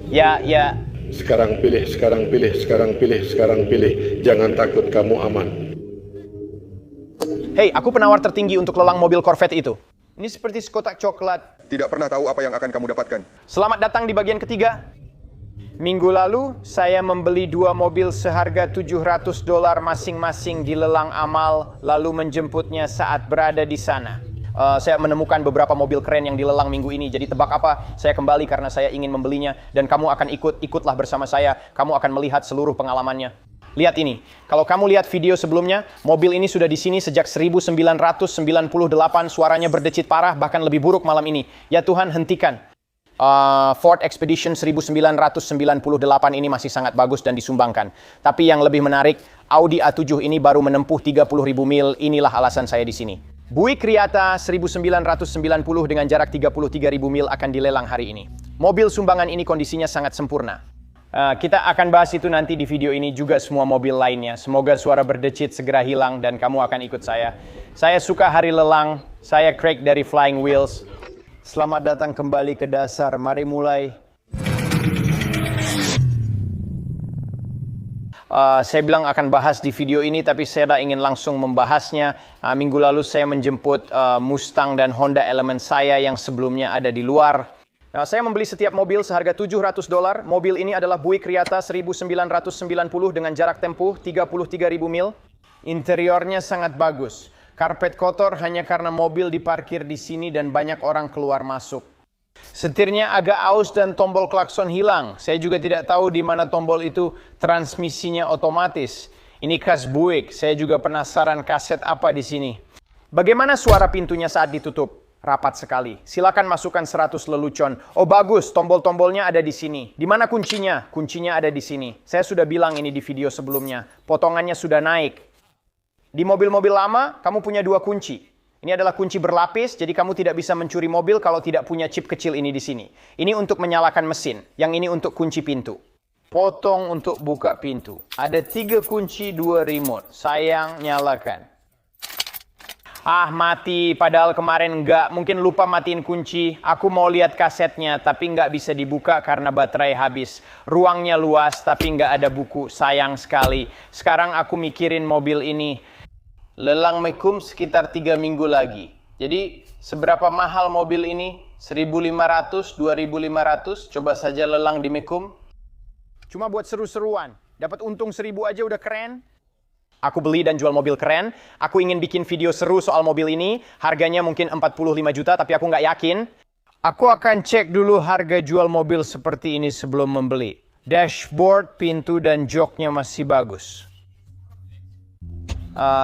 Ya. Sekarang pilih, sekarang pilih, sekarang pilih, sekarang pilih. Jangan takut, kamu aman. Hei, aku penawar tertinggi untuk lelang mobil Corvette itu. Ini seperti sekotak coklat. Tidak pernah tahu apa yang akan kamu dapatkan. Selamat datang di bagian ketiga. Minggu lalu, saya membeli 2 mobil seharga $700 masing-masing di lelang amal, lalu menjemputnya saat berada di sana. Saya menemukan beberapa mobil keren yang dilelang minggu ini. Jadi tebak apa? Saya kembali karena saya ingin membelinya. Dan kamu akan ikutlah bersama saya. Kamu akan melihat seluruh pengalamannya. Lihat ini. Kalau kamu lihat video sebelumnya, mobil ini sudah di sini sejak 1998. Suaranya berdecit parah, bahkan lebih buruk malam ini. Ya Tuhan, hentikan. Ford Expedition 1998 ini masih sangat bagus dan disumbangkan. Tapi yang lebih menarik, Audi A7 ini baru menempuh 30.000 mil. Inilah alasan saya di sini. Buick Riata 1990 dengan jarak 33.000 mil akan dilelang hari ini. Mobil sumbangan ini kondisinya sangat sempurna. Kita akan bahas itu nanti di video ini, juga semua mobil lainnya. Semoga suara berdecit segera hilang dan kamu akan ikut saya. Saya suka hari lelang. Saya Craig dari Flying Wheels. Selamat datang kembali ke dasar. Mari mulai. Saya bilang akan bahas di video ini, tapi saya ingin langsung membahasnya. Minggu lalu saya menjemput Mustang dan Honda Element saya yang sebelumnya ada di luar. Saya membeli setiap mobil seharga $700. Mobil ini adalah Buick Riata 1990 dengan jarak tempuh 33.000 mil. Interiornya sangat bagus. Karpet kotor hanya karena mobil diparkir di sini dan banyak orang keluar masuk. Setirnya agak aus dan tombol klakson hilang. Saya juga tidak tahu di mana tombol itu. Transmisinya otomatis. Ini khas Buick. Saya juga penasaran kaset apa di sini. Bagaimana suara pintunya saat ditutup? Rapat sekali. Silakan masukkan 100 lelucon. Oh bagus, tombol-tombolnya ada di sini. Di mana kuncinya? Kuncinya ada di sini. Saya sudah bilang ini di video sebelumnya. Potongannya sudah naik. Di mobil-mobil lama, kamu punya 2 kunci. Ini adalah kunci berlapis, jadi kamu tidak bisa mencuri mobil kalau tidak punya chip kecil ini di sini. Ini untuk menyalakan mesin. Yang ini untuk kunci pintu. Potong untuk buka pintu. Ada 3 kunci, 2 remote. Sayang, nyalakan. Mati, padahal kemarin enggak. Mungkin lupa matiin kunci. Aku mau lihat kasetnya, tapi enggak bisa dibuka karena baterai habis. Ruangnya luas, tapi enggak ada buku. Sayang sekali. Sekarang aku mikirin mobil ini. Lelang Mekum sekitar 3 minggu lagi. Jadi, seberapa mahal mobil ini? 1.500, 2.500. Coba saja lelang di Mekum. Cuma buat seru-seruan. Dapat untung 1.000 aja udah keren. Aku beli dan jual mobil keren. Aku ingin bikin video seru soal mobil ini. Harganya mungkin 45 juta, tapi aku nggak yakin. Aku akan cek dulu harga jual mobil seperti ini sebelum membeli. Dashboard, pintu, dan joknya masih bagus.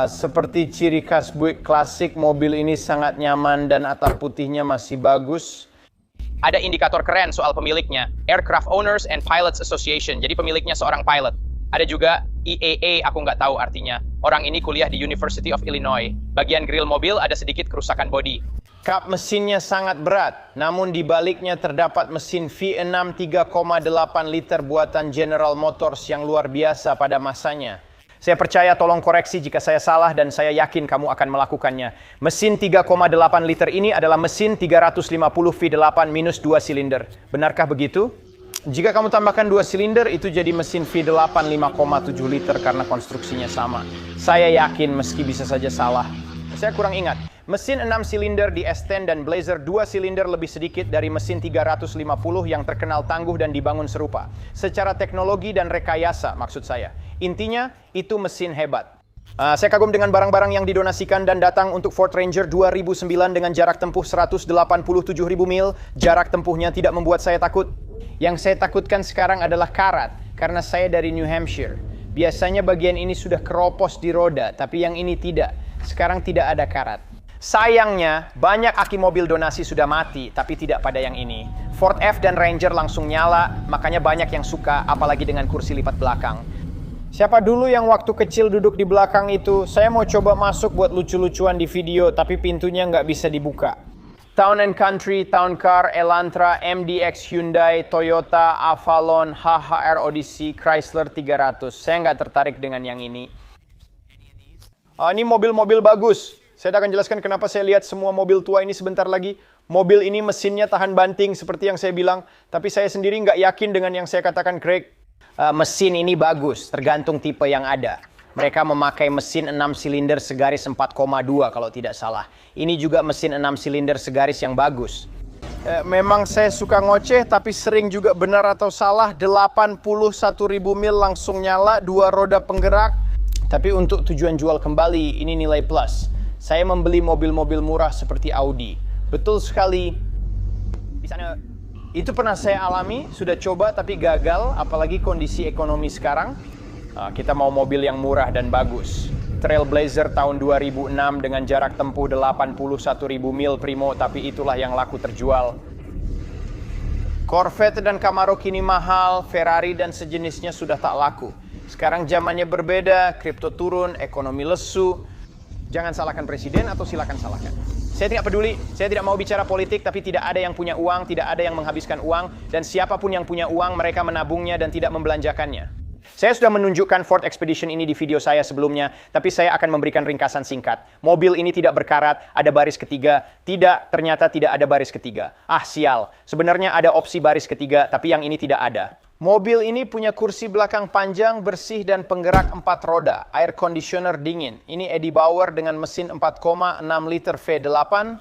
Seperti ciri khas Buick klasik, mobil ini sangat nyaman dan atap putihnya masih bagus. Ada indikator keren soal pemiliknya. Aircraft Owners and Pilots Association. Jadi pemiliknya seorang pilot. Ada juga EAA, aku nggak tahu artinya. Orang ini kuliah di University of Illinois. Bagian grill mobil ada sedikit kerusakan bodi. Kap mesinnya sangat berat, namun di baliknya terdapat mesin V6 3,8 liter buatan General Motors yang luar biasa pada masanya. Saya percaya, tolong koreksi jika saya salah dan saya yakin kamu akan melakukannya. Mesin 3,8 liter ini adalah mesin 350 V8 minus 2 silinder. Benarkah begitu? Jika kamu tambahkan 2 silinder, itu jadi mesin V8 5,7 liter karena konstruksinya sama. Saya yakin meski bisa saja salah. Saya kurang ingat. Mesin 6 silinder di S10 dan Blazer 2 silinder lebih sedikit dari mesin 350 yang terkenal tangguh dan dibangun serupa. Secara teknologi dan rekayasa, maksud saya. Intinya, itu mesin hebat. Saya kagum dengan barang-barang yang didonasikan dan datang untuk Ford Ranger 2009 dengan jarak tempuh 187.000 mil. Jarak tempuhnya tidak membuat saya takut. Yang saya takutkan sekarang adalah karat, karena saya dari New Hampshire. Biasanya bagian ini sudah keropos di roda, tapi yang ini tidak. Sekarang tidak ada karat. Sayangnya, banyak aki mobil donasi sudah mati, tapi tidak pada yang ini. Ford F dan Ranger langsung nyala, makanya banyak yang suka, apalagi dengan kursi lipat belakang. Siapa dulu yang waktu kecil duduk di belakang itu? Saya mau coba masuk buat lucu-lucuan di video, tapi pintunya nggak bisa dibuka. Town & Country, Town Car, Elantra, MDX Hyundai, Toyota, Avalon, HHR Odyssey, Chrysler 300. Saya nggak tertarik dengan yang ini. Ini mobil-mobil bagus. Saya akan jelaskan kenapa saya lihat semua mobil tua ini sebentar lagi. Mobil ini mesinnya tahan banting seperti yang saya bilang, tapi saya sendiri nggak yakin dengan yang saya katakan, Craig. Mesin ini bagus, tergantung tipe yang ada. Mereka memakai mesin 6 silinder segaris 4,2 kalau tidak salah. Ini juga mesin 6 silinder segaris yang bagus. Memang saya suka ngoceh, tapi sering juga benar atau salah. 81.000 mil langsung nyala, 2 roda penggerak. Tapi untuk tujuan jual kembali, ini nilai plus. Saya membeli mobil-mobil murah seperti Audi. Betul sekali. Di sana, itu pernah saya alami, sudah coba tapi gagal, apalagi kondisi ekonomi sekarang. Kita mau mobil yang murah dan bagus. Trailblazer tahun 2006 dengan jarak tempuh 81.000 mil primo, tapi itulah yang laku terjual. Corvette dan Camaro kini mahal, Ferrari dan sejenisnya sudah tak laku. Sekarang zamannya berbeda, kripto turun, ekonomi lesu. Jangan salahkan presiden atau silakan salahkan. Saya tidak peduli, saya tidak mau bicara politik, tapi tidak ada yang punya uang, tidak ada yang menghabiskan uang, dan siapapun yang punya uang, mereka menabungnya dan tidak membelanjakannya. Saya sudah menunjukkan Ford Expedition ini di video saya sebelumnya, tapi saya akan memberikan ringkasan singkat. Mobil ini tidak berkarat, ada baris ketiga. Tidak, ternyata tidak ada baris ketiga. Ah, sial. Sebenarnya ada opsi baris ketiga, tapi yang ini tidak ada. Mobil ini punya kursi belakang panjang, bersih, dan penggerak 4 roda. Air conditioner dingin. Ini Eddie Bauer dengan mesin 4,6 liter V8.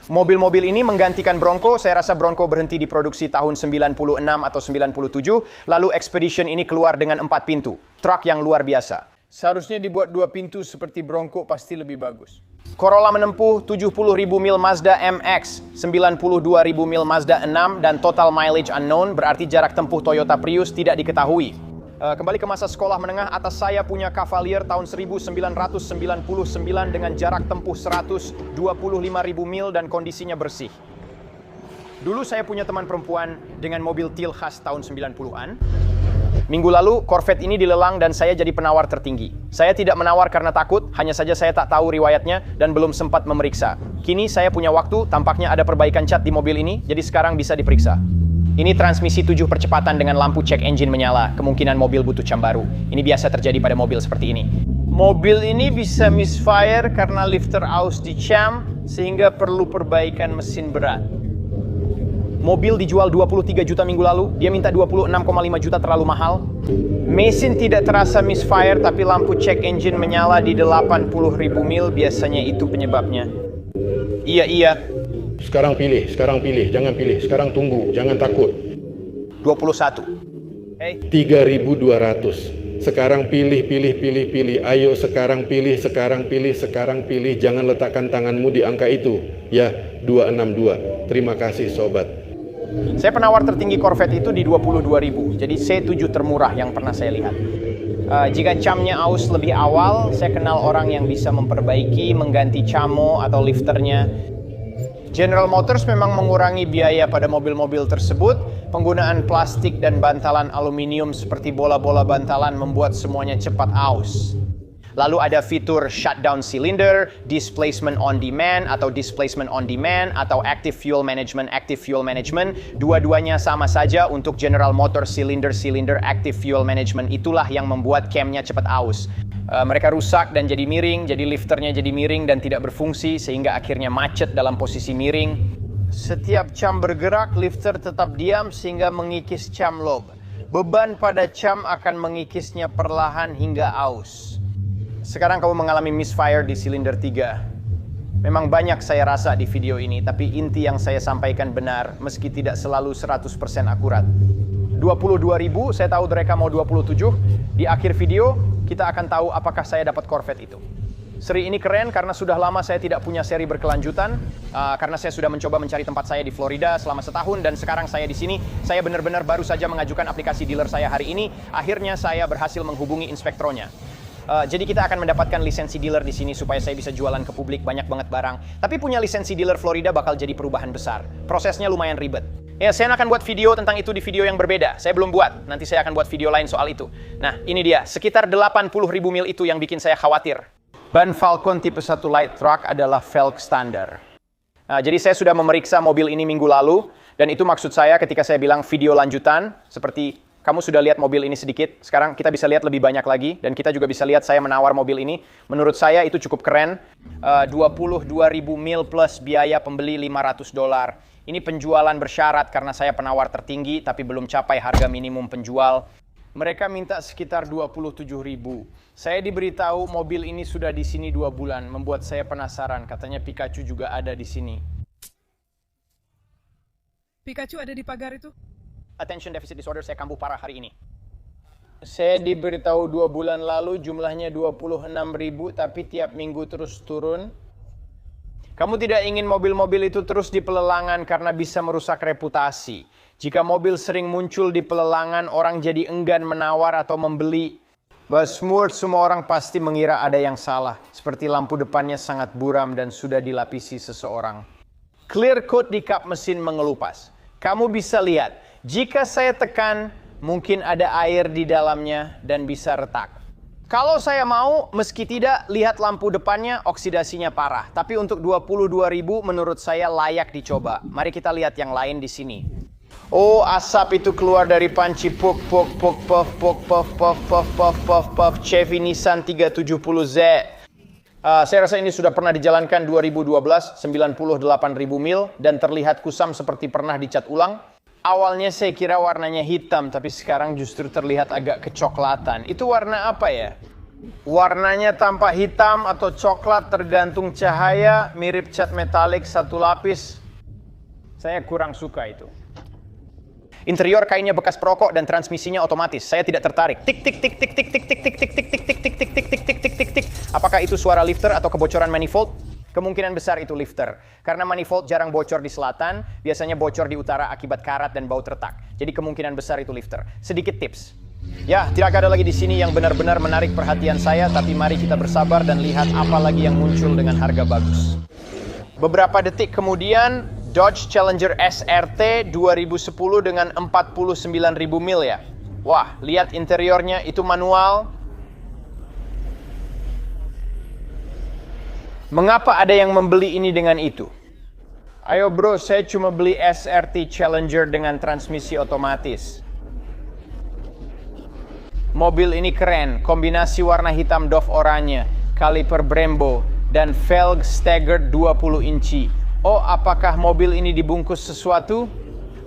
Mobil-mobil ini menggantikan Bronco. Saya rasa Bronco berhenti diproduksi tahun 96 atau 97. Lalu Expedition ini keluar dengan 4 pintu. Truk yang luar biasa. Seharusnya dibuat 2 pintu seperti Bronco, pasti lebih bagus. Corolla menempuh 70.000 mil Mazda MX, 92.000 mil Mazda 6, dan total mileage unknown, berarti jarak tempuh Toyota Prius tidak diketahui. Kembali ke masa sekolah menengah, atas saya punya Cavalier tahun 1999 dengan jarak tempuh 125.000 mil dan kondisinya bersih. Dulu saya punya teman perempuan dengan mobil Teal khas tahun 90-an. Minggu lalu, Corvette ini dilelang dan saya jadi penawar tertinggi. Saya tidak menawar karena takut, hanya saja saya tak tahu riwayatnya dan belum sempat memeriksa. Kini saya punya waktu, tampaknya ada perbaikan cat di mobil ini, jadi sekarang bisa diperiksa. Ini transmisi 7 percepatan dengan lampu check engine menyala, kemungkinan mobil butuh cam baru. Ini biasa terjadi pada mobil seperti ini. Mobil ini bisa misfire karena lifter aus di cam, sehingga perlu perbaikan mesin berat. Mobil dijual 23 juta minggu lalu, dia minta 26,5 juta, terlalu mahal. Mesin tidak terasa misfire, tapi lampu check engine menyala di 80.000 mil, biasanya itu penyebabnya. Iya. Sekarang pilih, jangan pilih, sekarang tunggu, jangan takut. 21. 3.200. Sekarang pilih. Ayo sekarang pilih. Jangan letakkan tanganmu di angka itu. Ya, 262. Terima kasih sobat. Saya penawar tertinggi Corvette itu di 22.000, jadi C7 termurah yang pernah saya lihat. Jika camnya aus lebih awal, saya kenal orang yang bisa memperbaiki, mengganti camo atau lifternya. General Motors memang mengurangi biaya pada mobil-mobil tersebut. Penggunaan plastik dan bantalan aluminium seperti bola-bola bantalan membuat semuanya cepat aus. Lalu ada fitur shutdown cylinder, displacement on demand, atau active fuel management. Dua-duanya sama saja untuk General Motors cylinder active fuel management. Itulah yang membuat camnya cepat aus. Mereka rusak dan jadi miring, jadi lifternya jadi miring dan tidak berfungsi, sehingga akhirnya macet dalam posisi miring. Setiap cam bergerak, lifter tetap diam sehingga mengikis cam lob. Beban pada cam akan mengikisnya perlahan hingga aus. Sekarang kamu mengalami misfire di silinder 3. Memang banyak saya rasa di video ini, tapi inti yang saya sampaikan benar, meski tidak selalu 100% akurat. 22.000, saya tahu mereka mau 27. Di akhir video, kita akan tahu apakah saya dapat Corvette itu. Seri ini keren karena sudah lama saya tidak punya seri berkelanjutan, karena saya sudah mencoba mencari tempat saya di Florida selama setahun, dan sekarang saya di sini. Saya benar-benar baru saja mengajukan aplikasi dealer saya hari ini. Akhirnya saya berhasil menghubungi inspektornya. Jadi kita akan mendapatkan lisensi dealer di sini supaya saya bisa jualan ke publik banyak banget barang. Tapi punya lisensi dealer Florida bakal jadi perubahan besar. Prosesnya lumayan ribet. Ya, saya akan buat video tentang itu di video yang berbeda. Saya belum buat. Nanti saya akan buat video lain soal itu. Nah, ini dia. Sekitar 80.000 mil itu yang bikin saya khawatir. Ban Falcon tipe 1 light truck adalah velg standar. Jadi saya sudah memeriksa mobil ini minggu lalu. Dan itu maksud saya ketika saya bilang video lanjutan. Seperti kamu sudah lihat mobil ini sedikit. Sekarang kita bisa lihat lebih banyak lagi. Dan kita juga bisa lihat saya menawar mobil ini. Menurut saya itu cukup keren. 22.000 mil plus biaya pembeli $500. Ini penjualan bersyarat karena saya penawar tertinggi tapi belum capai harga minimum penjual. Mereka minta sekitar 27.000. Saya diberitahu mobil ini sudah di sini 2 bulan. Membuat saya penasaran. Katanya Pikachu juga ada di sini. Pikachu ada di pagar itu? Attention deficit disorder saya kambuh parah hari ini. Saya diberitahu 2 bulan lalu jumlahnya 26.000 tapi tiap minggu terus turun. Kamu tidak ingin mobil-mobil itu terus di pelelangan karena bisa merusak reputasi. Jika mobil sering muncul di pelelangan, orang jadi enggan menawar atau membeli. Buzzword, semua orang pasti mengira ada yang salah. Seperti lampu depannya sangat buram dan sudah dilapisi seseorang. Clear coat di kap mesin mengelupas. Kamu bisa lihat, jika saya tekan, mungkin ada air di dalamnya dan bisa retak. Kalau saya mau, meski tidak, lihat lampu depannya, oksidasinya parah. Tapi untuk 22.000 menurut saya layak dicoba. Mari kita lihat yang lain di sini. Oh, asap itu keluar dari panci puk Chevy Nissan 370Z. Saya rasa ini sudah pernah dijalankan 2012, 98.000 mil dan terlihat kusam seperti pernah dicat ulang. Awalnya saya kira warnanya hitam, tapi sekarang justru terlihat agak kecoklatan. Itu warna apa ya? Warnanya tampak hitam atau coklat tergantung cahaya, mirip cat metalik 1 lapis. Saya kurang suka itu. Interior kainnya bekas perokok dan transmisinya otomatis. Saya tidak tertarik. Tik tik tik tik tik tik tik tik tik tik tik tik tik tik tik tik tik tik tik tik. Apakah itu suara lifter atau kebocoran manifold? Kemungkinan besar itu lifter. Karena manifold jarang bocor di selatan, biasanya bocor di utara akibat karat dan baut retak. Jadi kemungkinan besar itu lifter. Sedikit tips. Ya, tidak ada lagi di sini yang benar-benar menarik perhatian saya, tapi mari kita bersabar dan lihat apa lagi yang muncul dengan harga bagus. Beberapa detik kemudian, Dodge Challenger SRT 2010 dengan 49.000 mil ya. Wah, lihat interiornya, itu manual. Mengapa ada yang membeli ini dengan itu? Ayo bro, saya cuma beli SRT Challenger dengan transmisi otomatis. Mobil ini keren, kombinasi warna hitam doff oranye, kaliper Brembo, dan velg staggered 20 inci. Oh, apakah mobil ini dibungkus sesuatu?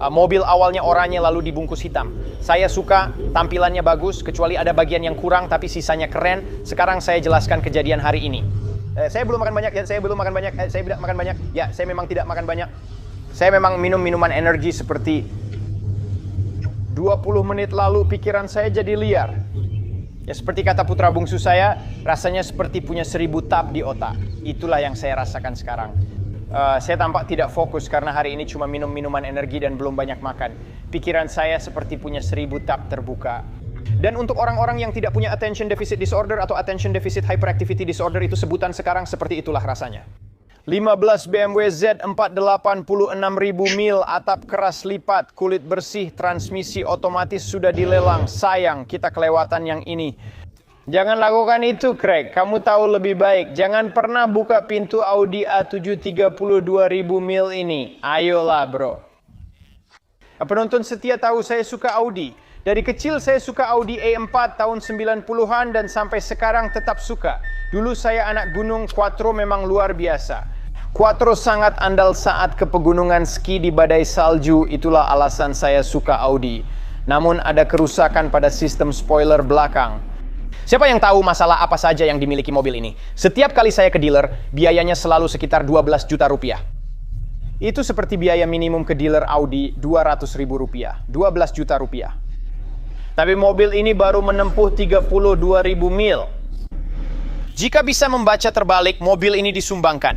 Mobil awalnya oranye lalu dibungkus hitam. Saya suka, tampilannya bagus, kecuali ada bagian yang kurang tapi sisanya keren. Sekarang saya jelaskan kejadian hari ini. Saya belum makan banyak, saya tidak makan banyak. Ya, saya memang tidak makan banyak. Saya memang minum minuman energi seperti 20 menit lalu pikiran saya jadi liar. Ya, seperti kata putra bungsu saya, rasanya seperti punya 1000 tab di otak. Itulah yang saya rasakan sekarang. Saya tampak tidak fokus karena hari ini cuma minum minuman energi dan belum banyak makan. Pikiran saya seperti punya 1000 tab terbuka. Dan untuk orang-orang yang tidak punya attention deficit disorder atau attention deficit hyperactivity disorder, itu sebutan sekarang seperti itulah rasanya. 15 BMW Z 486.000 mil, atap keras lipat, kulit bersih, transmisi otomatis sudah dilelang. Sayang, kita kelewatan yang ini. Jangan lakukan itu, Craig. Kamu tahu lebih baik. Jangan pernah buka pintu Audi A7 32.000 mil ini. Ayolah, bro. Penonton setia tahu saya suka Audi. Dari kecil saya suka Audi A4 tahun 90-an dan sampai sekarang tetap suka. Dulu saya anak gunung, Quattro memang luar biasa. Quattro sangat andal saat ke pegunungan ski di badai salju, itulah alasan saya suka Audi. Namun ada kerusakan pada sistem spoiler belakang. Siapa yang tahu masalah apa saja yang dimiliki mobil ini? Setiap kali saya ke dealer, biayanya selalu sekitar 12 juta rupiah. Itu seperti biaya minimum ke dealer Audi 200.000 rupiah, 12 juta rupiah. Tapi mobil ini baru menempuh 32.000 mil. Jika bisa membaca terbalik, mobil ini disumbangkan.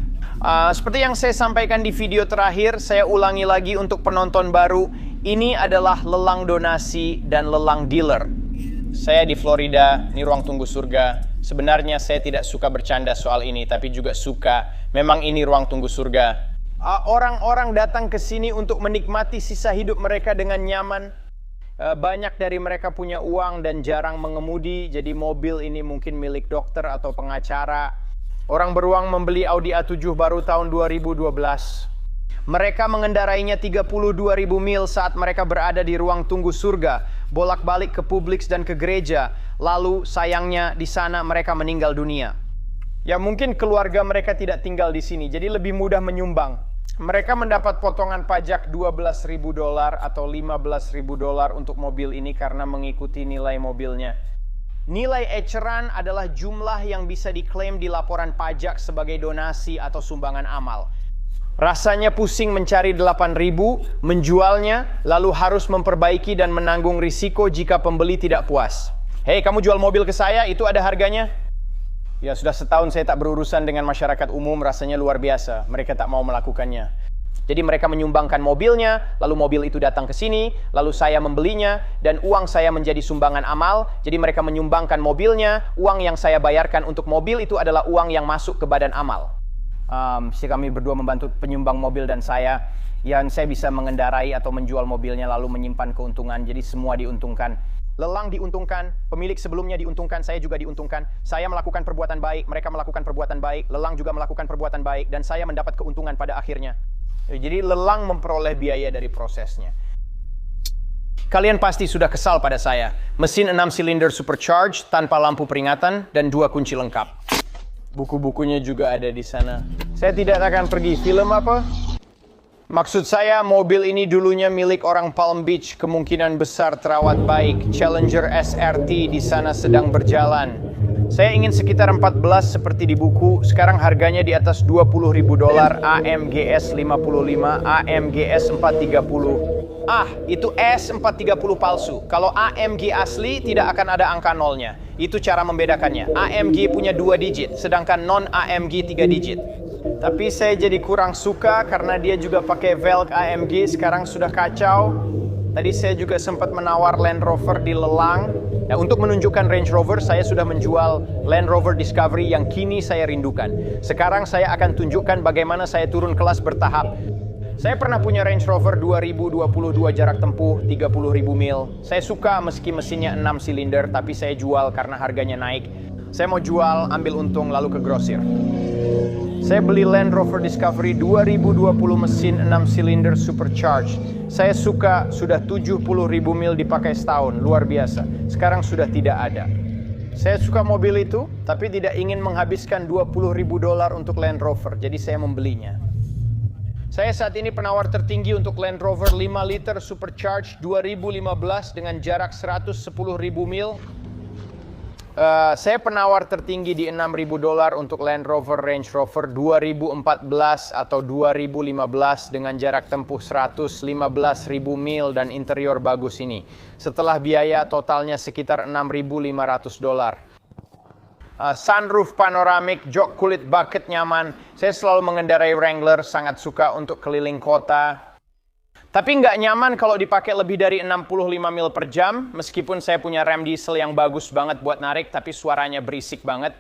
Seperti yang saya sampaikan di video terakhir, saya ulangi lagi untuk penonton baru. Ini adalah lelang donasi dan lelang dealer. Saya di Florida, ini ruang tunggu surga. Sebenarnya saya tidak suka bercanda soal ini, tapi juga suka. Memang ini ruang tunggu surga. Orang-orang datang ke sini untuk menikmati sisa hidup mereka dengan nyaman. Banyak dari mereka punya uang dan jarang mengemudi, jadi mobil ini mungkin milik dokter atau pengacara. Orang beruang membeli Audi A7 baru tahun 2012. Mereka mengendarainya 32.000 mil saat mereka berada di ruang tunggu surga. bolak-balik ke Publix dan ke gereja. Lalu sayangnya di sana mereka meninggal dunia. Ya mungkin keluarga mereka tidak tinggal di sini, jadi lebih mudah menyumbang. Mereka mendapat potongan pajak $12.000 atau $15.000 untuk mobil ini karena mengikuti nilai mobilnya. Nilai eceran adalah jumlah yang bisa diklaim di laporan pajak sebagai donasi atau sumbangan amal. Rasanya pusing mencari 8.000, menjualnya, lalu harus memperbaiki dan menanggung risiko jika pembeli tidak puas. Hei, kamu jual mobil ke saya, itu ada harganya? Ya, sudah setahun saya tak berurusan dengan masyarakat umum, rasanya luar biasa. Mereka tak mau melakukannya. Jadi mereka menyumbangkan mobilnya, lalu mobil itu datang ke sini, lalu saya membelinya, dan uang saya menjadi sumbangan amal. Jadi mereka menyumbangkan mobilnya, uang yang saya bayarkan untuk mobil itu adalah uang yang masuk ke badan amal. Kami berdua membantu penyumbang mobil dan saya bisa mengendarai atau menjual mobilnya lalu menyimpan keuntungan. Jadi semua diuntungkan. Lelang diuntungkan, pemilik sebelumnya diuntungkan, saya juga diuntungkan. Saya melakukan perbuatan baik, mereka melakukan perbuatan baik, lelang juga melakukan perbuatan baik, dan saya mendapat keuntungan pada akhirnya. Jadi lelang memperoleh biaya dari prosesnya. Kalian pasti sudah kesal pada saya. Mesin 6 silinder supercharged tanpa lampu peringatan dan 2 kunci lengkap. Buku-bukunya juga ada di sana. Saya tidak akan pergi. Film apa? Maksud saya, mobil ini dulunya milik orang Palm Beach. Kemungkinan besar terawat baik. Challenger SRT di sana sedang berjalan. Saya ingin sekitar 14 seperti di buku. Sekarang harganya di atas $20.000. AMG S55, AMG S430. Itu S430 palsu. Kalau AMG asli tidak akan ada angka nolnya. Itu cara membedakannya. AMG punya 2 digit, sedangkan non-AMG 3 digit. Tapi saya jadi kurang suka karena dia juga pakai velg AMG, sekarang sudah kacau. Tadi saya juga sempat menawar Land Rover di lelang. Nah, untuk menunjukkan Range Rover, saya sudah menjual Land Rover Discovery yang kini saya rindukan. Sekarang saya akan tunjukkan bagaimana saya turun kelas bertahap. Saya pernah punya Range Rover 2022 jarak tempuh 30.000 mil. Saya suka meski mesinnya 6 silinder, tapi saya jual karena harganya naik. Saya mau jual, ambil untung, lalu ke grosir. Saya beli Land Rover Discovery 2020 mesin 6 silinder supercharged. Saya suka, sudah 70.000 mil dipakai setahun, luar biasa. Sekarang sudah tidak ada. Saya suka mobil itu, tapi tidak ingin menghabiskan $20.000 untuk Land Rover, jadi saya membelinya. Saya saat ini penawar tertinggi untuk Land Rover 5 liter supercharged 2015 dengan jarak 110.000 mil. Saya penawar tertinggi di $6.000 untuk Land Rover Range Rover 2014 atau 2015 dengan jarak tempuh 115.000 mil dan interior bagus ini. Setelah biaya totalnya sekitar $6.500. Sunroof panoramik, jok kulit bucket nyaman. Saya selalu mengendarai Wrangler, sangat suka untuk keliling kota. Tapi nggak nyaman kalau dipakai lebih dari 65 mil per jam, meskipun saya punya rem diesel yang bagus banget buat narik, tapi suaranya berisik banget.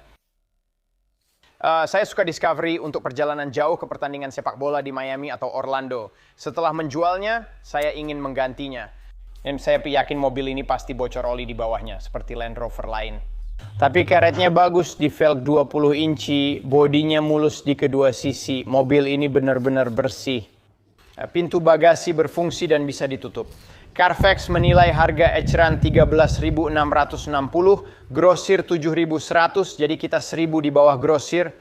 Saya suka Discovery untuk perjalanan jauh ke pertandingan sepak bola di Miami atau Orlando. Setelah menjualnya, saya ingin menggantinya. Dan saya yakin mobil ini pasti bocor oli di bawahnya, seperti Land Rover lain. Tapi karetnya bagus di velg 20 inci, bodinya mulus di kedua sisi, mobil ini benar-benar bersih. Pintu bagasi berfungsi dan bisa ditutup. Carfax menilai harga eceran 13.660, grosir 7.100, jadi kita 1.000 di bawah grosir.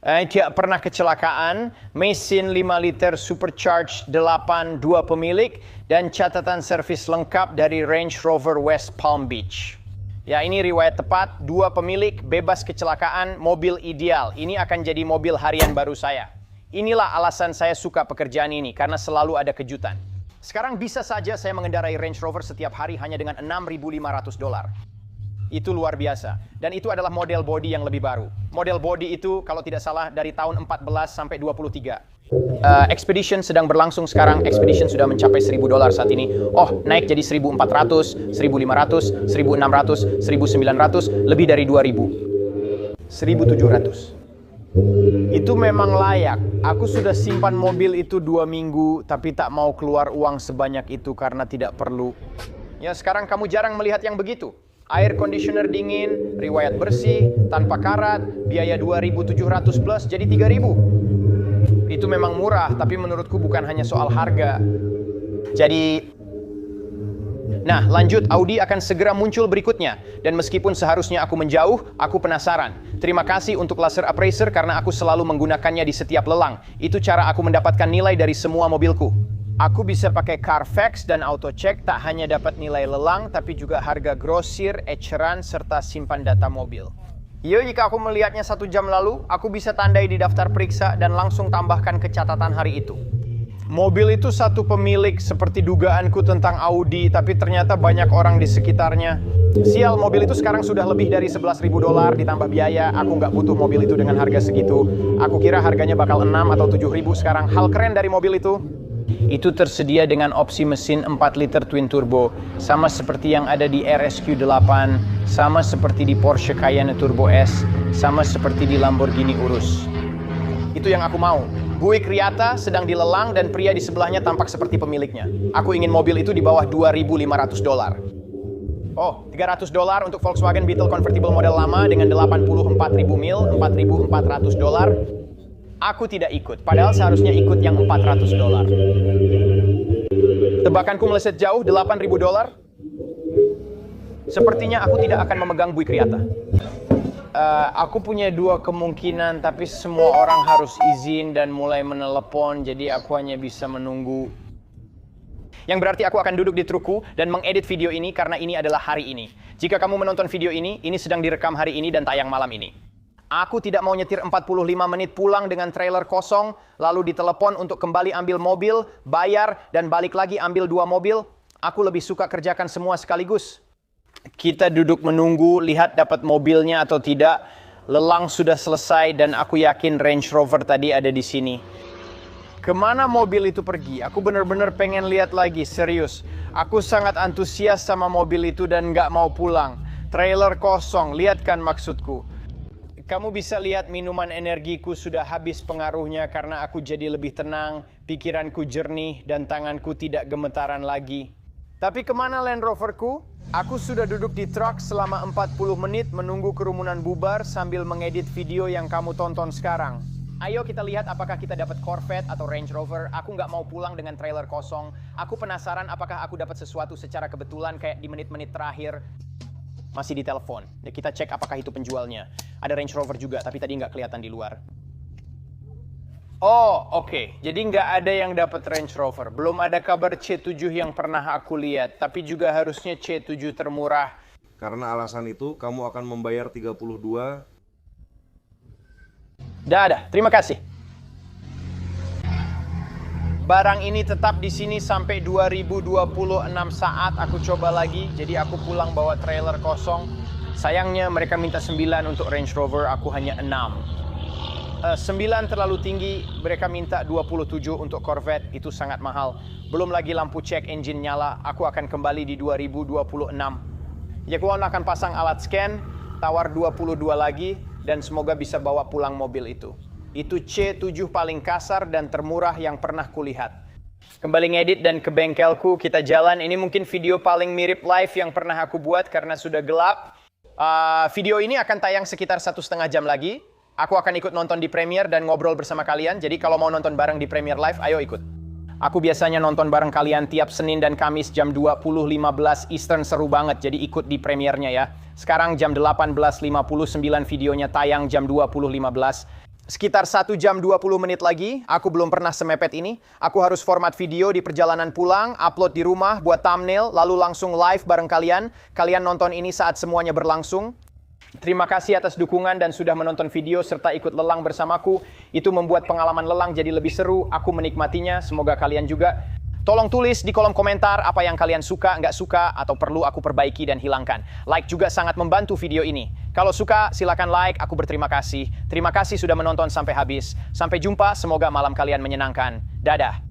Tidak pernah kecelakaan, mesin 5 liter supercharged 8, 2 pemilik, dan catatan servis lengkap dari Range Rover West Palm Beach. Ya, ini riwayat tepat, 2 pemilik, bebas kecelakaan, mobil ideal. Ini akan jadi mobil harian baru saya. Inilah alasan saya suka pekerjaan ini, karena selalu ada kejutan. Sekarang bisa saja saya mengendarai Range Rover setiap hari hanya dengan $6.500. Itu luar biasa. Dan itu adalah model body yang lebih baru. Model body itu, kalau tidak salah, dari tahun 14 sampai 23. Expedition sedang berlangsung sekarang. Expedition sudah mencapai $1.000 saat ini. Oh, naik jadi 1.400, 1.500, 1.600, 1.900, lebih dari 2.000. 1.700. Itu memang layak. Aku sudah simpan mobil itu 2 minggu, tapi tak mau keluar uang sebanyak itu karena tidak perlu. Ya, sekarang kamu jarang melihat yang begitu. Air conditioner dingin, riwayat bersih, tanpa karat, biaya 2.700 plus jadi 3.000. Itu memang murah, tapi menurutku bukan hanya soal harga. Jadi Nah, lanjut, Audi akan segera muncul berikutnya. Dan meskipun seharusnya aku menjauh, aku penasaran. Terima kasih untuk laser appraiser karena aku selalu menggunakannya di setiap lelang. Itu cara aku mendapatkan nilai dari semua mobilku. Aku bisa pakai Carfax dan AutoCheck, tak hanya dapat nilai lelang, tapi juga harga grosir, eceran, serta simpan data mobil. Jika aku melihatnya 1 jam lalu, aku bisa tandai di daftar periksa dan langsung tambahkan ke catatan hari itu. Mobil itu satu pemilik seperti dugaanku tentang Audi, tapi ternyata banyak orang di sekitarnya. Sial, mobil itu sekarang sudah lebih dari $11.000 ditambah biaya. Aku nggak butuh mobil itu dengan harga segitu. Aku kira harganya bakal 6 atau 7.000 sekarang. Hal keren dari mobil itu tersedia dengan opsi mesin 4 liter twin turbo, sama seperti yang ada di RSQ8, sama seperti di Porsche Cayenne Turbo S, sama seperti di Lamborghini Urus. Itu yang aku mau. Buick Riata sedang dilelang dan pria di sebelahnya tampak seperti pemiliknya. Aku ingin mobil itu di bawah $2.500. Oh, $300 untuk Volkswagen Beetle Convertible model lama dengan 84.000 mil, $4.400. Aku tidak ikut, padahal seharusnya ikut yang $400. Tebakanku meleset jauh, $8.000. Sepertinya aku tidak akan memegang Buick Riata. Aku punya 2 kemungkinan, tapi semua orang harus izin dan mulai menelepon, jadi aku hanya bisa menunggu. Yang berarti aku akan duduk di trukku dan mengedit video ini karena ini adalah hari ini. Jika kamu menonton video ini sedang direkam hari ini dan tayang malam ini. Aku tidak mau nyetir 45 menit pulang dengan trailer kosong, lalu ditelepon untuk kembali ambil mobil, bayar, dan balik lagi ambil 2 mobil. Aku lebih suka kerjakan semua sekaligus. Kita duduk menunggu, lihat dapat mobilnya atau tidak. Lelang sudah selesai dan aku yakin Range Rover tadi ada di sini. Kemana mobil itu pergi? Aku benar-benar pengen lihat lagi, serius. Aku sangat antusias sama mobil itu dan nggak mau pulang. Trailer kosong, lihat kan maksudku. Kamu bisa lihat minuman energiku sudah habis pengaruhnya karena aku jadi lebih tenang, pikiranku jernih, dan tanganku tidak gemetaran lagi. Tapi kemana Land Roverku? Aku sudah duduk di truk selama 40 menit menunggu kerumunan bubar sambil mengedit video yang kamu tonton sekarang. Ayo kita lihat apakah kita dapat Corvette atau Range Rover. Aku nggak mau pulang dengan trailer kosong. Aku penasaran apakah aku dapat sesuatu secara kebetulan kayak di menit-menit terakhir. Masih di telepon. Ya, kita cek apakah itu penjualnya. Ada Range Rover juga, tapi tadi nggak kelihatan di luar. Oh, oke. Jadi nggak ada yang dapat Range Rover. Belum ada kabar C7 yang pernah aku lihat. Tapi juga harusnya C7 termurah. Karena alasan itu, kamu akan membayar 32. Dah, terima kasih. Barang ini tetap di sini sampai 2026 saat. Aku coba lagi, jadi aku pulang bawa trailer kosong. Sayangnya mereka minta 9 untuk Range Rover, aku hanya 6. 9 terlalu tinggi, mereka minta 27 untuk Corvette, itu sangat mahal. Belum lagi lampu cek engine nyala, aku akan kembali di 2026. Ya, aku akan pasang alat scan, tawar 22 lagi, dan semoga bisa bawa pulang mobil itu. Itu C7 paling kasar dan termurah yang pernah kulihat. Kembali ngedit dan ke bengkelku, kita jalan. Ini mungkin video paling mirip live yang pernah aku buat karena sudah gelap. Video ini akan tayang sekitar 1,5 jam lagi. Aku akan ikut nonton di Premiere dan ngobrol bersama kalian. Jadi kalau mau nonton bareng di Premiere Live, ayo ikut. Aku biasanya nonton bareng kalian tiap Senin dan Kamis jam 20.15 Eastern, seru banget. Jadi ikut di premiernya ya. Sekarang jam 18.59 videonya tayang jam 20.15. Sekitar 1 jam 20 menit lagi, aku belum pernah semepet ini. Aku harus format video di perjalanan pulang, upload di rumah, buat thumbnail, lalu langsung live bareng kalian. Kalian nonton ini saat semuanya berlangsung. Terima kasih atas dukungan dan sudah menonton video serta ikut lelang bersamaku. Itu membuat pengalaman lelang jadi lebih seru. Aku menikmatinya, semoga kalian juga. Tolong tulis di kolom komentar apa yang kalian suka, nggak suka, atau perlu aku perbaiki dan hilangkan. Like juga sangat membantu video ini. Kalau suka, silakan like, aku berterima kasih. Terima kasih sudah menonton sampai habis. Sampai jumpa, semoga malam kalian menyenangkan. Dadah.